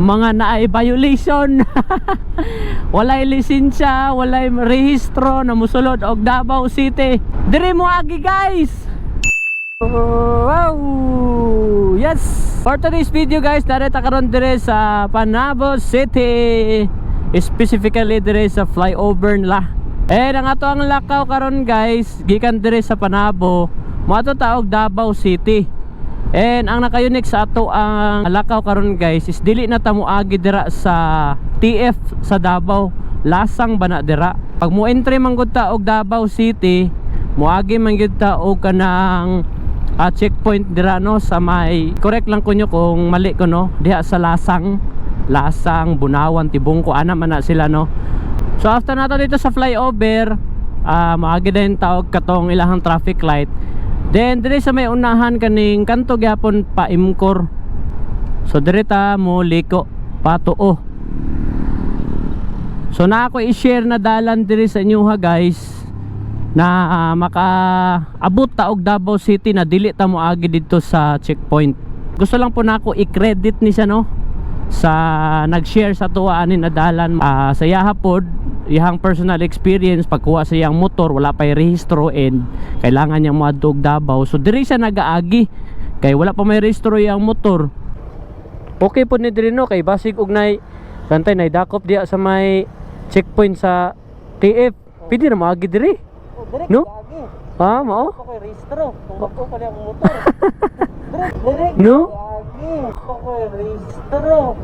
mga naay violation. Walay lisensya, walay rehistro na musulod og Davao City. Diri mo agi guys. Wow! Yes! For today's video guys, narita karon dire sa Panabo City, specifically dire sa flyover nila. Ang ato ang lakaw karon guys, gikan dire sa Panabo, moadto ta og Davao City. And ang naka-unique sa ato ang lakaw karon guys is dili na ta moagi dira sa TF sa Davao, lasang bana dira. Pag mo entry man gud ta og Davao City, moagi man gud ta og kanang checkpoint dira no sa may, correct lang ko nyo kung mali ko no, diha sa Lasang, Bunawan, Tibungko, ana man na sila no. So after nato dito sa flyover, maagi din taog katong ilahang traffic light. Then dire sa may unahan kaning kanto gyapon pa Imcor. So dire ta mo liko patuo. So na ako i-share na dalan dire sa inyo ha guys, na makaabot ta og Davao City na dili ta moagi dito sa checkpoint. Gusto lang po nako i-credit ni siya no sa nag-share sa tuwa ani na dalan, sa yaha pod iyang personal experience pagkuha sa iyang motor, wala pay rehistro and kailangan niya moadto og Davao. So diri siya nagaagi kay wala pa may rehistro iyang motor. Okay po ni diri no kay basig og nay kantay nay dakop diha sa may checkpoint sa TF. Pwede na moagi diri. No? Mao? Ako kay rehistro. Kung ako pa ang motor. No? Ako kay rehistro.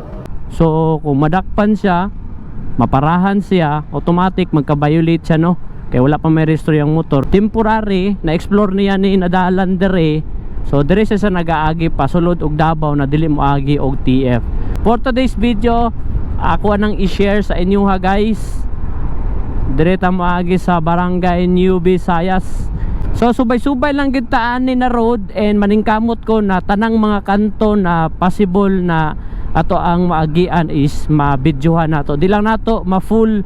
So kung madakpan siya, maparahan siya, automatic magka-violate siya no. Kaya wala pa may rehistro yung motor. Temporary na explore niya ni nadalan dire. So dire siya sa nagaagi pa sulod og Davao na dili mo agi og TF. For today's video, ako anang i-share sa inyo ha guys. Direta mo agi sa barangay New Visayas. So subay-subay lang gitaan ni na road and maningkamot ko na tanang mga kanto na possible na ato ang maagian is ma-videohan nato. Di lang nato ma-full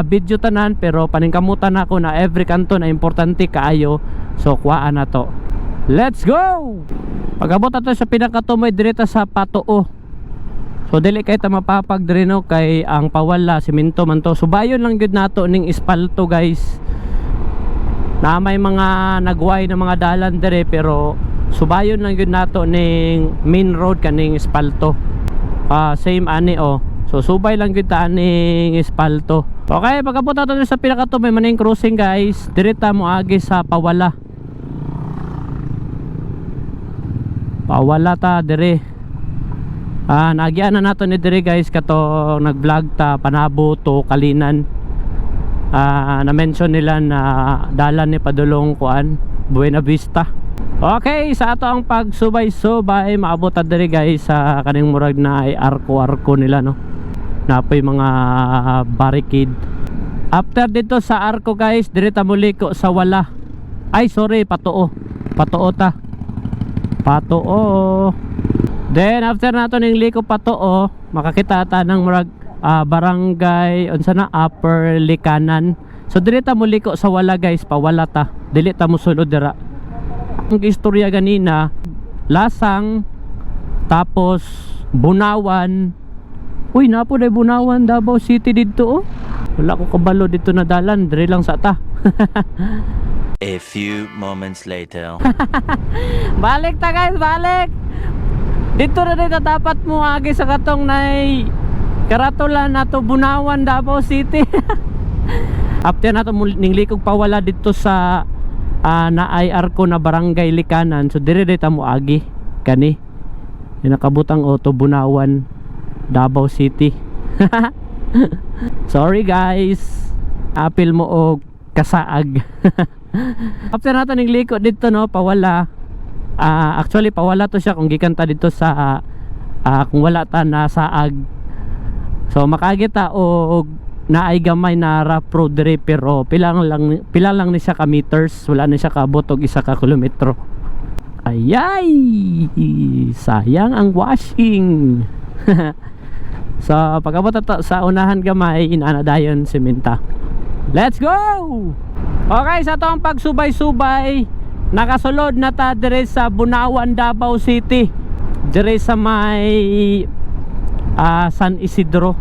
video tanan pero paningkamutan ako na every kanto na importante kaayo. So kuhaan nato. Let's go! Pag-abot nato sa pinakatumoy direta sa Patuo. So dili kay ta mapapag diri no kay ang pawala semento man to. Subayon lang gud nato ning espalto guys. Na may mga nagway na mga dalan dire pero subayon lang gud nato ning main road kaning espalto. Same ani oh. So subay lang gud ta ning espalto. Okay, pagabot nato sa pinakato may maning crossing guys. Direta mo agi sa pawala. Pawala ta dire. Nagyan na nato ni dire guys kato nag-vlog ta Panabo to Kalinan. Na-mention nila na dalan ni padulong kuan Buena Vista. Okay, sa ato ang pagsubay-subay maabot ta dire guys sa kaning murag na ay arko nila no. Napoy mga barricade. After dito sa arko guys, dire ta muli ko sa wala. Ay sorry, Patuo. Patuo ta. Patuo. Then after nato ning liko Patuo, makakita ta ng murag barangay unsa na Upper Likanan. So dili ta mo liko sa wala guys, pawala ta. Dili ta mo sulod dira. Ang istorya ganina, Lasang tapos Bunawan. Uy, napo day Bunawan, Davao City dito oh. Wala ko kabalo dito na dalan, diri lang sa ta. A few moments later. Balik ta guys, balik. Dito na dito dapat mo agi sa katong nay karatola na to Bunawan, Davao City. After nato ning likog pawala dito sa naay arko na barangay Likanan. So dire dito mo agi kani yung nakabutang auto Bunawan, Davao City. Sorry guys, apil mo og kasaag. After nato ning liko dito no pawala. Actually pawala to siya kung gikan ta dito sa kung wala ta na saag. So makagita og naay gamay na rough road dire pero pila lang ni siya ka meters, wala na siya kaabot og 1 ka kilometro. Ayay, sayang ang washing. So pagabot ta sa unahan gamay inaana dayon sementa. Let's go. Okay, sa to ang pagsubay-subay, nakasulod na ta dire sa Bunawan, Davao City. Dire sa may San Isidro.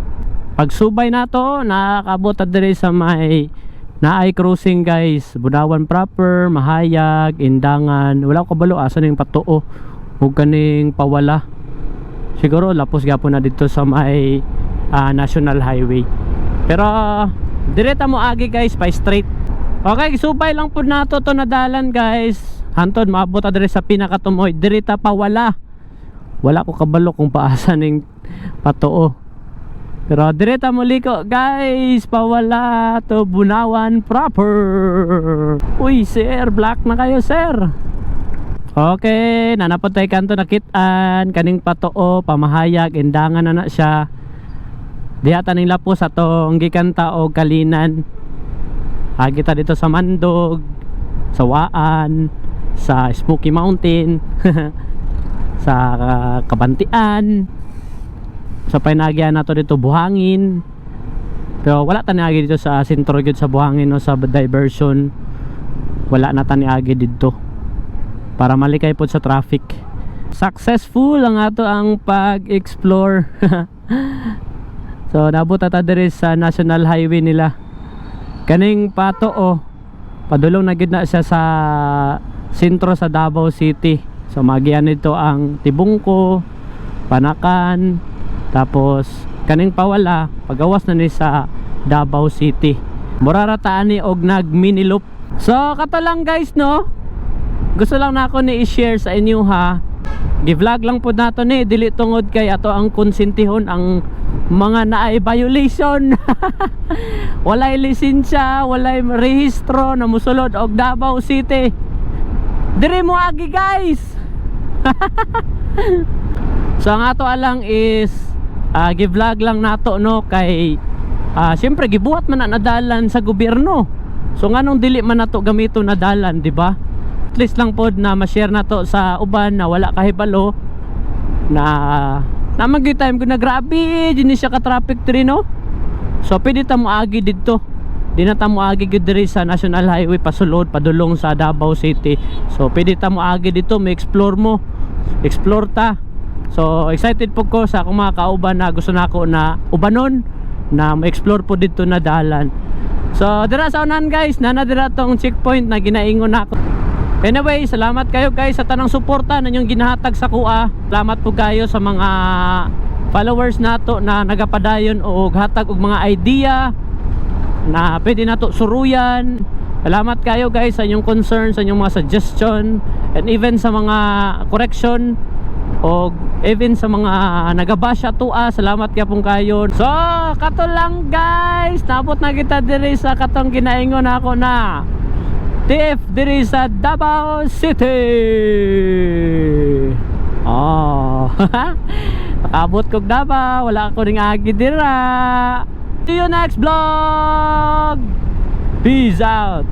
Pagsubay na to, nakakabot na dire sa may naay crossing guys, Budawan proper, Mahayag, Indangan. Wala ko balo asa ning Patuo ug kaning Pawala. Siguro lapos gyapon na dito sa may National Highway. Pero direta mo agi guys, pa straight. Okay, subay lang po nato to na dalan guys. Hantod maabot adre sa pinakatumoy, direta Pawala. Wala ko kabalo kung paasa ning Patuo. Pero direta mo liko guys, Pawala to Bunawan proper. Uy sir, black na kayo sir. Okay, nanapod tayo kanto nakitaan kaning Patuo, Pamahayag, Indangan na siya. Diha ning lapos atong gikanta og Kalinan. Kita dito sa Mandog, sa Waan, sa Smoky Mountain, sa Kabantian. Sa painagyan nato dito Buhangin. Pero wala taniagi dito sa sentro gyud sa Buhangin no, sa diversion. Wala na taniagi dito. Para malikay po sa traffic. Successful ang ato ang pag-explore. So nabot ata diri sa National Highway nila. Kaning Patuo, padulong na gid na siya sa sentro sa Davao City. So magian nito ang Tibungko, Panakan, tapos kaning Pawala pagawas na ni sa Davao City. Murarataan ni og nag mini loop. So kato lang guys no. Gusto lang na ako ni i-share sa inyo ha. Gi-vlog lang po nato ni dili tungod kay ato ang konsentihon ang mga naay violation. Walay lisensya, walay rehistro na musulod og Davao City. Diri mo agi guys. So ang ato alang is gi-vlog lang nato no kay syempre gibuhat man na nadalan sa gobyerno. So nganong dili man nato gamito na dalan, di ba? At least lang pod na ma-share nato sa uban na wala kahibalo na namagi time ko na grabe din siya ka traffic tree no. So pwede ta mo agi dito. Di na ta mo agi gid diri sa National Highway pasulod padulong sa Davao City. So pwede ta mo agi dito, may explore mo. Explore ta. So excited po ko sa akong mga kauban na gusto nako na ubanon na ma-explore po dito na dalan. So dira sa unan guys, dira tong checkpoint na ginaingon nako. Anyway, salamat kayo guys sa tanang suporta na inyong ginahatag sa kuha. Salamat po kayo sa mga followers nato na nagapadayon o hatag og mga idea na pwede nato suruyan. Salamat kayo guys sa inyong concern, sa inyong mga suggestion, and even sa mga correction o even sa mga nagabasya tua. Salamat kaya pong kayo. So kato lang guys, nabot na kita diri sa katong ginaingon ako na TF diri sa Davao City. Nakabot kog Davao, wala ko ring agi dira. See you next vlog. Peace out.